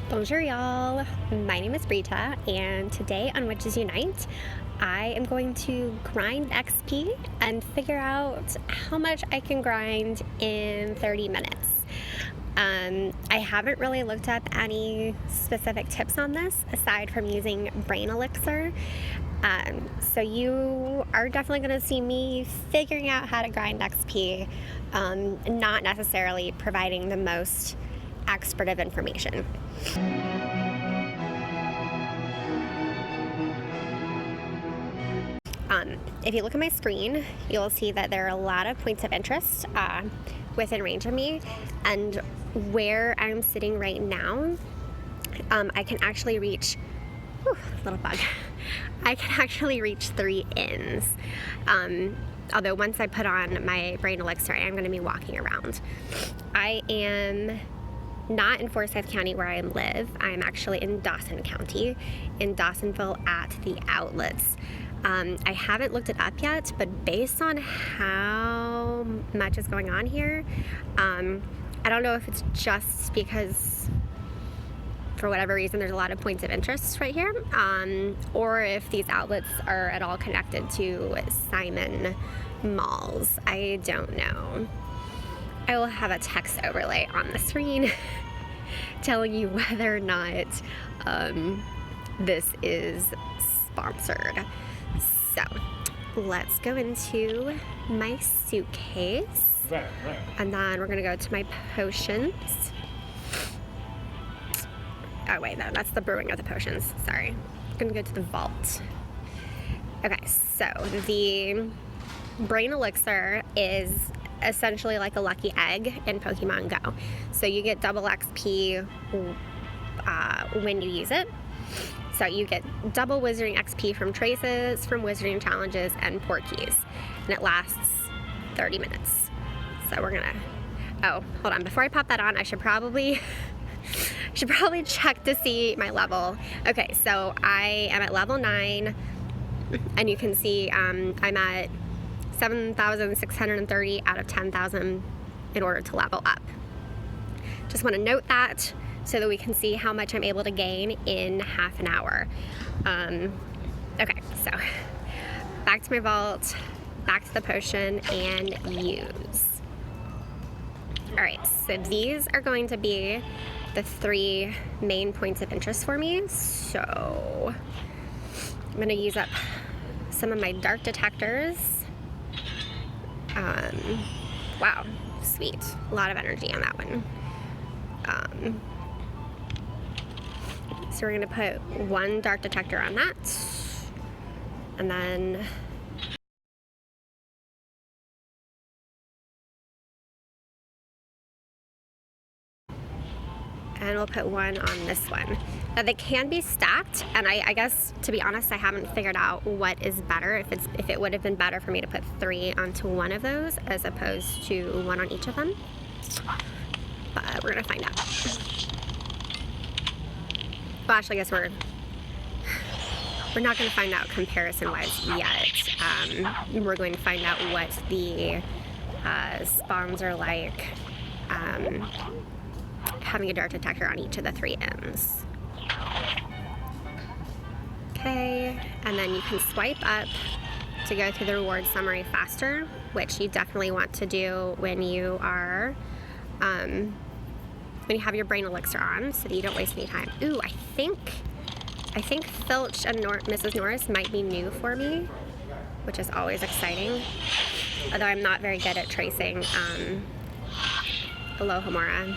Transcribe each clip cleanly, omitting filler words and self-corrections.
Bonjour y'all, my name is Brita, and today on Witches Unite, I am going to grind XP and figure out how much I can grind in 30 minutes. I haven't really looked up any specific tips on this aside from using Brain Elixir. So you are definitely going to see me figuring out how to grind XP, not necessarily providing the most expert information. If you look at my screen, you'll see that there are a lot of points of interest within range of me, and where I'm sitting right now, I can actually reach, little bug, I can actually reach 3 inns. Although once I put on my Brain Elixir, I am going to be walking around. I am not in Forsyth County where I live. I am actually in Dawson County, in Dawsonville at the outlets. I haven't looked it up yet, but based on how much is going on here, I don't know if it's just because for whatever reason there's a lot of points of interest right here, or if these outlets are at all connected to Simon malls. I don't know. I will have a text overlay on the screen telling you whether or not this is sponsored. So let's go into my suitcase, and then we're gonna go to my potions. Oh wait, no, that's the brewing of the potions, sorry. I'm gonna go to the vault. Okay, so the Brain Elixir is essentially like a lucky egg in Pokemon Go. So you get double XP when you use it. So you get double Wizarding XP from traces, from Wizarding challenges, and Portkeys. And it lasts 30 minutes. So we're gonna, oh, hold on, before I pop that on, I should probably check to see my level. Okay, so I am at level 9, and you can see I'm at 7,630 out of 10,000 in order to level up. Just want to note that so that we can see how much I'm able to gain in half an hour. Okay, so back to my vault, back to the potion, and use. All right, so these are going to be the 3 main points of interest for me. So I'm going to use up some of my dark detectors. Wow, sweet. A lot of energy on that one. So we're gonna put 1 dark detector on that, and then we'll put 1 on this one. Now they can be stacked, and I guess, to be honest, I haven't figured out what is better, if it would have been better for me to put 3 onto one of those as opposed to 1 on each of them. But we're gonna find out. Well, actually, I guess we're not gonna find out comparison-wise yet. We're going to find out what the spawns are like, having a dark detector on each of the 3 M's. Okay, and then you can swipe up to go through the reward summary faster, which you definitely want to do when you are, when you have your Brain Elixir on, so that you don't waste any time. Ooh, I think Filch and Mrs. Norris might be new for me, which is always exciting. Although I'm not very good at tracing Alohomora.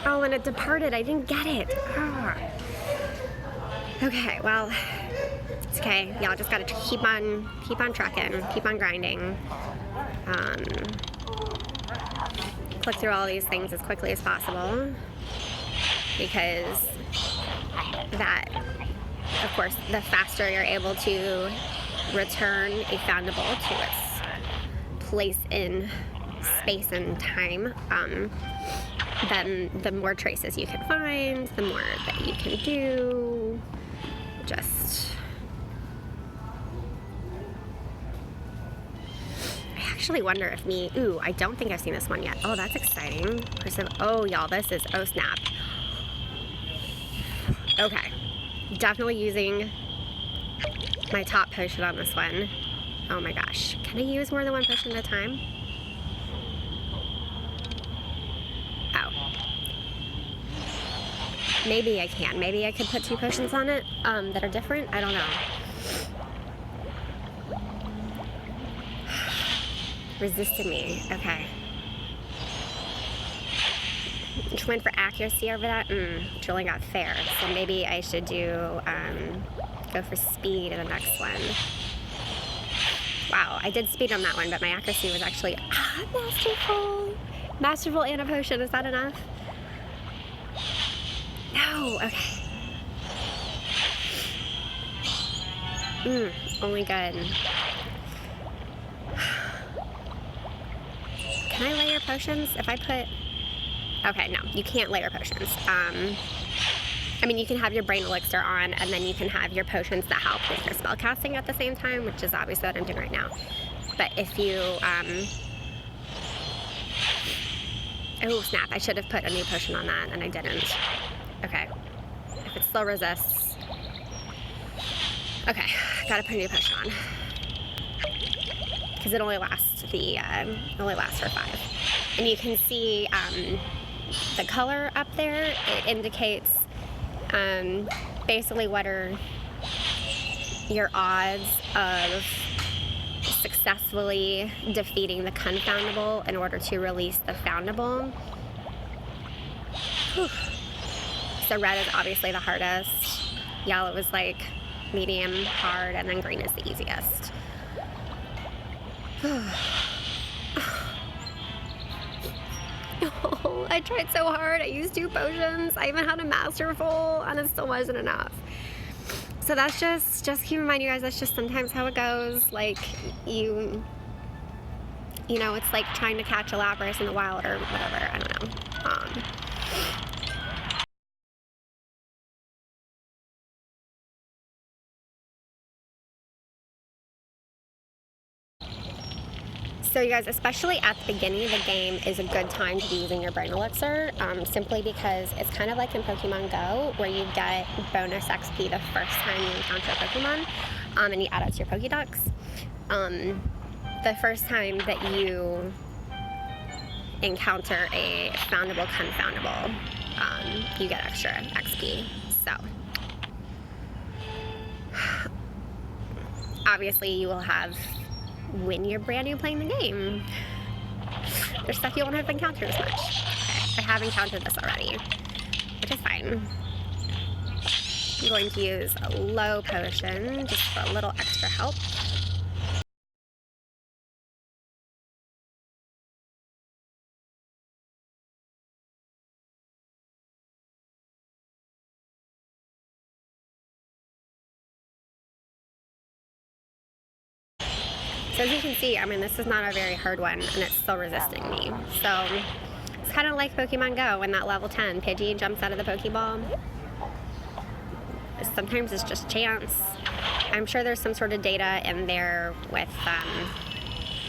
Oh, and it departed. I didn't get it. Ah. Okay, well, it's okay. Y'all just gotta keep on trucking, keep on grinding. Click through all these things as quickly as possible, because that, of course, the faster you're able to return a foundable to its place in space and time, then the more traces you can find, the more that you can do. actually wonder if me... Ooh, I don't think I've seen this one yet. Oh, that's exciting. Oh, y'all, this is... Oh, snap. Okay. Definitely using my top potion on this one. Oh my gosh. Can I use more than one potion at a time? Oh. Maybe I can. Maybe I could put 2 potions on it that are different. I don't know. Resisted me. Okay. Just went for accuracy over that. Which only got fair. So maybe I should do go for speed in the next one. Wow, I did speed on that one, but my accuracy was actually masterful. Masterful and a potion. Is that enough? No. Okay. Only good. Can I layer potions if I put... Okay, no, you can't layer potions. I mean, you can have your Brain Elixir on, and then you can have your potions that help with your spell casting at the same time, which is obviously what I'm doing right now. But if you... Oh, snap, I should have put a new potion on that, and I didn't. Okay. If it still resists... Okay, gotta put a new potion on. Because it only lasts for 5. And you can see the color up there. It indicates basically what are your odds of successfully defeating the confoundable in order to release the foundable. Whew. So red is obviously the hardest. Yellow is like medium, hard, and then green is the easiest. Oh, I tried so hard. I used 2 potions. I even had a masterful, and it still wasn't enough. So that's just keep in mind, you guys, that's just sometimes how it goes. Like, you know, it's like trying to catch a Lapras in the wild or whatever. I don't know. So you guys, especially at the beginning of the game, is a good time to be using your Brain Elixir, simply because it's kind of like in Pokemon Go, where you get bonus XP the first time you encounter a Pokemon, and you add it to your Pokédex. The first time that you encounter a foundable confoundable, you get extra XP. So, obviously you will have... when you're brand new playing the game, there's stuff you won't have encountered as much. Okay, I have encountered this already, which is fine. I'm going to use a low potion just for a little extra help. So as you can see, I mean, this is not a very hard one, and it's still resisting me. So it's kind of like Pokemon Go when that level 10 Pidgey jumps out of the Pokeball. Sometimes it's just chance. I'm sure there's some sort of data in there with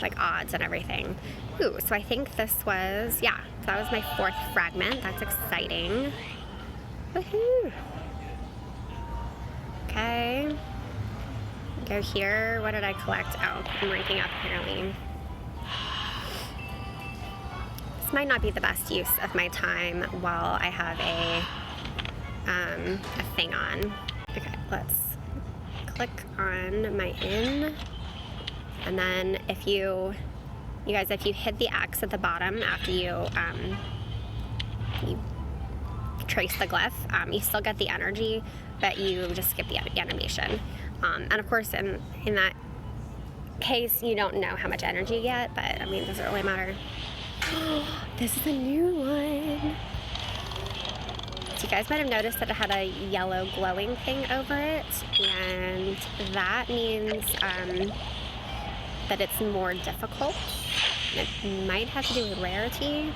like odds and everything. Ooh, so I think this was, yeah, so that was my 4th fragment. That's exciting. Woohoo! Okay. Go here. What did I collect? Oh, I'm ranking up apparently. This might not be the best use of my time while I have a thing on. Okay, let's click on my inn. And then if you guys, if you hit the X at the bottom after you trace the glyph, you still get the energy, but you just skip the animation. And of course, in that case, you don't know how much energy you get, but I mean, does it really matter? This is a new one. So you guys might have noticed that it had a yellow glowing thing over it, and that means that it's more difficult. It might have to do with rarity.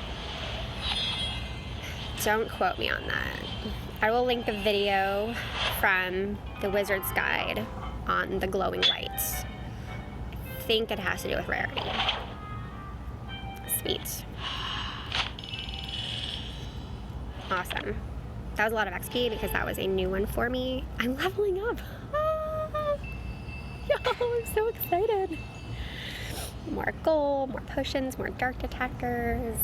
Don't quote me on that. I will link a video from the Wizard's Guide on the glowing lights. I think it has to do with rarity. Sweet. Awesome. That was a lot of XP because that was a new one for me. I'm leveling up. Ah, yo, I'm so excited. More gold, more potions, more dark detectors.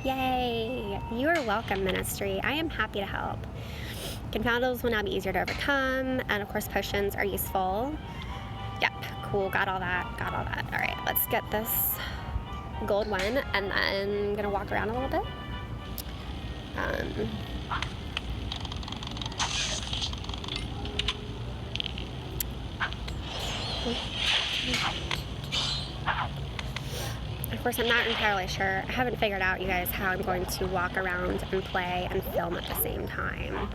Yay. You are welcome, Ministry. I am happy to help. Confoundables will now be easier to overcome, and of course potions are useful. Yep, cool, got all that. All right, let's get this gold one, and then I'm gonna walk around a little bit. Of course, I'm not entirely sure. I haven't figured out, you guys, how I'm going to walk around and play and film at the same time.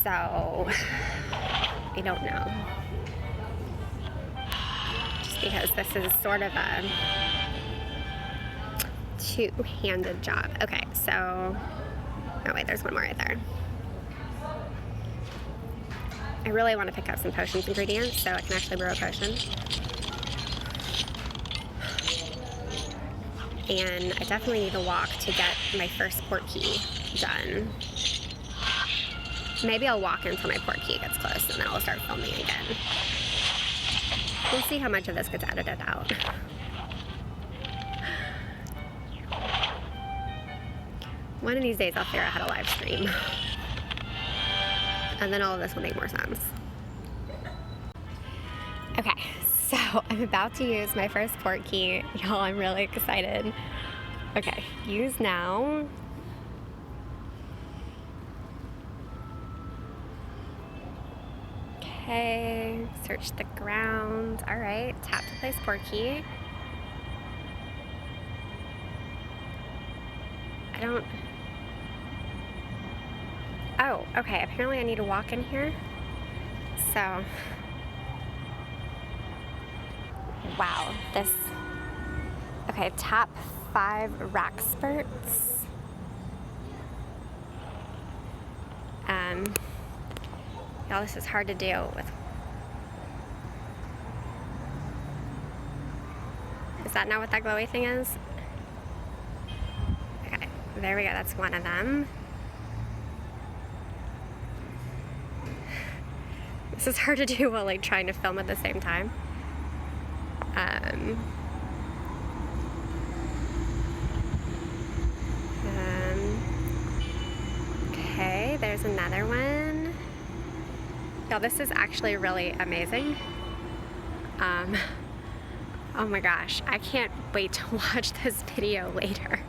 So, I don't know. Just because this is sort of a two-handed job. Okay, so, oh wait, there's one more right there. I really want to pick up some potions ingredients so I can actually brew a potion. And I definitely need to walk to get my first Portkey done. Maybe I'll walk until my Portkey gets close and then I'll start filming again. We'll see how much of this gets edited out. One of these days I'll figure out how to live stream. And then all of this will make more sense. Okay, so I'm about to use my first Portkey. Y'all, I'm really excited. Okay, use now. Okay, search the ground. All right, tap to place Portkey. I don't... Oh, okay, apparently I need to walk in here. So... Wow, this... Okay, tap 5 rack spurts. Y'all, this is hard to do with... Is that not what that glowy thing is? Okay, there we go, that's one of them. This is hard to do while like trying to film at the same time. Okay, there's another one. Y'all, this is actually really amazing. Oh my gosh, I can't wait to watch this video later.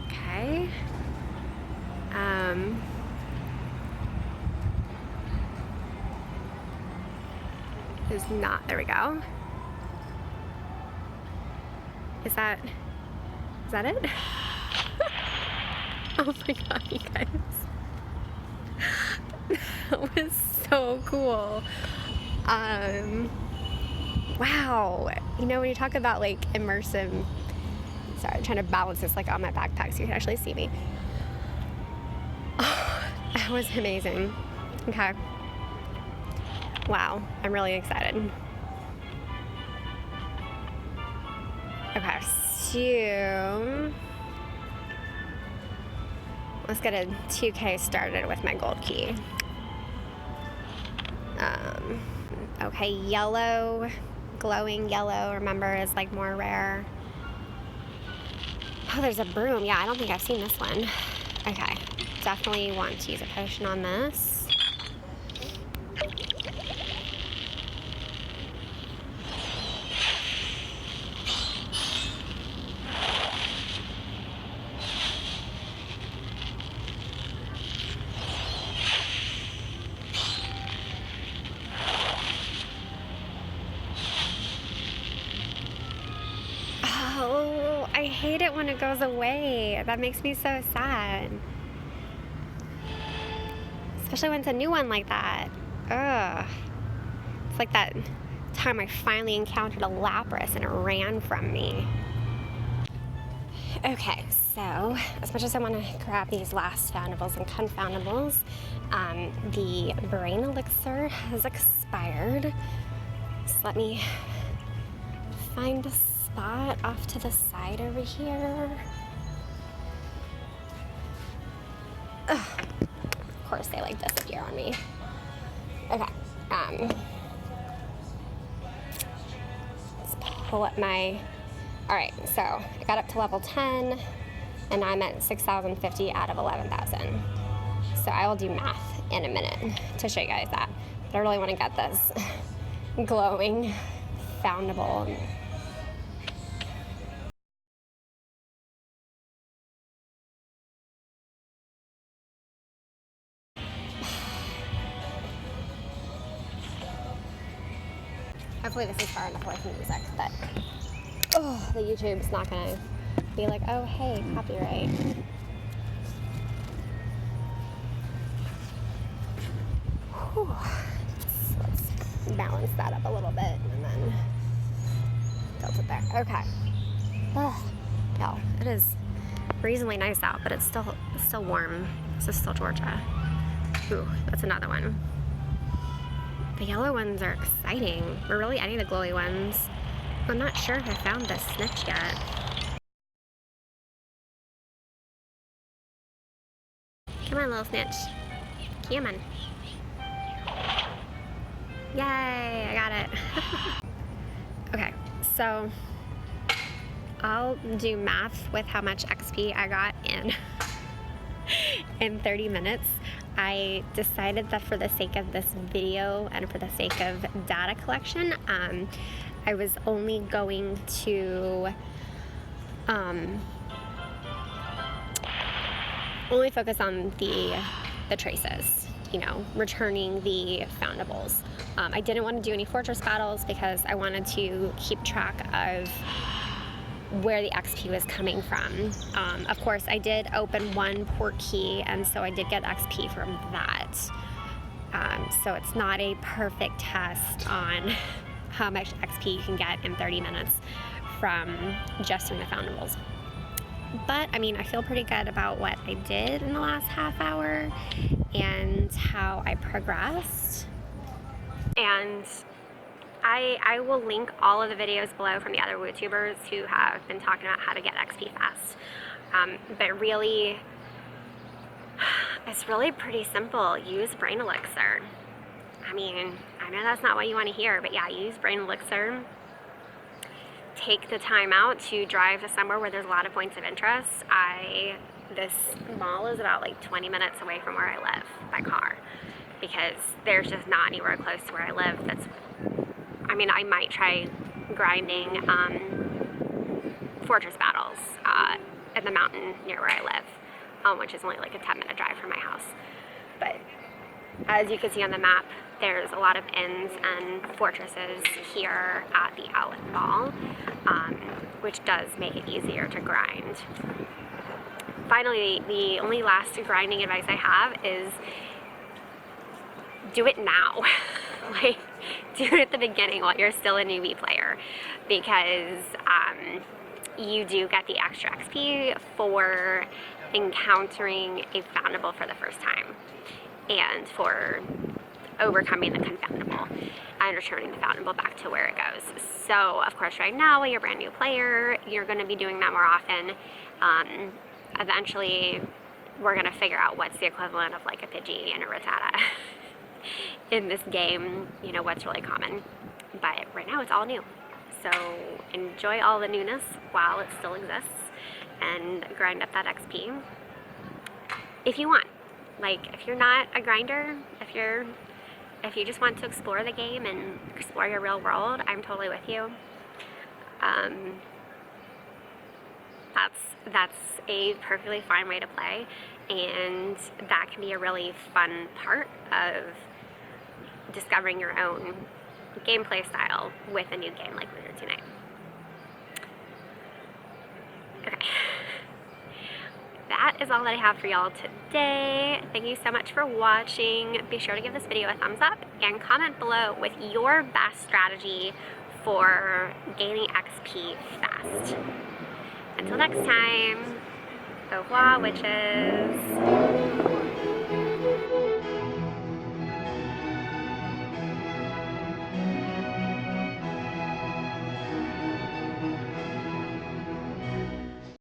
Okay. Is not, there we go. Is that it? Oh my god, you guys. That was so cool. Wow. You know, when you talk about like immersive, sorry, I'm trying to balance this like on my backpack so you can actually see me. Oh, that was amazing. Okay. Wow, I'm really excited. Okay, so let's get a 2K started with my gold key. Okay, yellow, glowing yellow, remember, is like more rare. Oh, there's a broom. Yeah, I don't think I've seen this one. Okay, definitely want to use a potion on this. Oh, I hate it when it goes away. That makes me so sad. Especially when it's a new one like that. Ugh. It's like that time I finally encountered a Lapras and it ran from me. Okay, so as much as I want to grab these last foundables and confoundables, the Brain Elixir has expired. So let me find a spot off to the side over here. Ugh. Of course they like disappear on me. Okay. Let's pull up my... Alright, so I got up to level 10, and I'm at 6,050 out of 11,000. So I will do math in a minute to show you guys that. But I really want to get this glowing, foundable. Hopefully this is far enough away from music, but the YouTube's not gonna be like, oh hey, copyright. Whew. Let's balance that up a little bit and then tilt it there. Okay. Y'all, it is reasonably nice out, but it's still warm. This is still Georgia. Ooh, that's another one. The yellow ones are exciting. Or really any of the glowy ones. I'm not sure if I found this Snitch yet. Come on, little Snitch. Come on. Yay, I got it. Okay, so I'll do math with how much XP I got in 30 minutes. I decided that for the sake of this video and for the sake of data collection, I was only going to only focus on the traces, you know, returning the foundables. I didn't want to do any fortress battles because I wanted to keep track of where the XP was coming from. Of course, I did open one Portkey, and so I did get XP from that. So it's not a perfect test on how much XP you can get in 30 minutes from just doing the foundables. But, I mean, I feel pretty good about what I did in the last half hour and how I progressed. And I will link all of the videos below from the other YouTubers who have been talking about how to get XP fast. But really, it's really pretty simple. Use Brain Elixir. I mean, I know that's not what you want to hear, but yeah, use Brain Elixir. Take the time out to drive to somewhere where there's a lot of points of interest. This mall is about like 20 minutes away from where I live by car, because there's just not anywhere close to where I live that's... I mean, I might try grinding fortress battles at the mountain near where I live, which is only like a 10-minute drive from my house. But as you can see on the map, there's a lot of inns and fortresses here at the outlet mall, which does make it easier to grind. Finally, the only last grinding advice I have is do it now. Like, do it at the beginning while you're still a newbie player, because you do get the extra XP for encountering a foundable for the first time and for overcoming the confoundable and returning the foundable back to where it goes. So, of course, right now, while you're a brand new player, you're going to be doing that more often. Eventually, we're going to figure out what's the equivalent of like a Pidgey and a Rattata in this game, you know, what's really common. But right now, it's all new. So enjoy all the newness while it still exists and grind up that XP if you want. Like, if you're not a grinder, if you just want to explore the game and explore your real world, I'm totally with you. That's a perfectly fine way to play, and that can be a really fun part of discovering your own gameplay style with a new game like Lunar Tonight. Okay. That is all that I have for y'all today. Thank you so much for watching. Be sure to give this video a thumbs up and comment below with your best strategy for gaining XP fast. Until next time, au revoir, witches.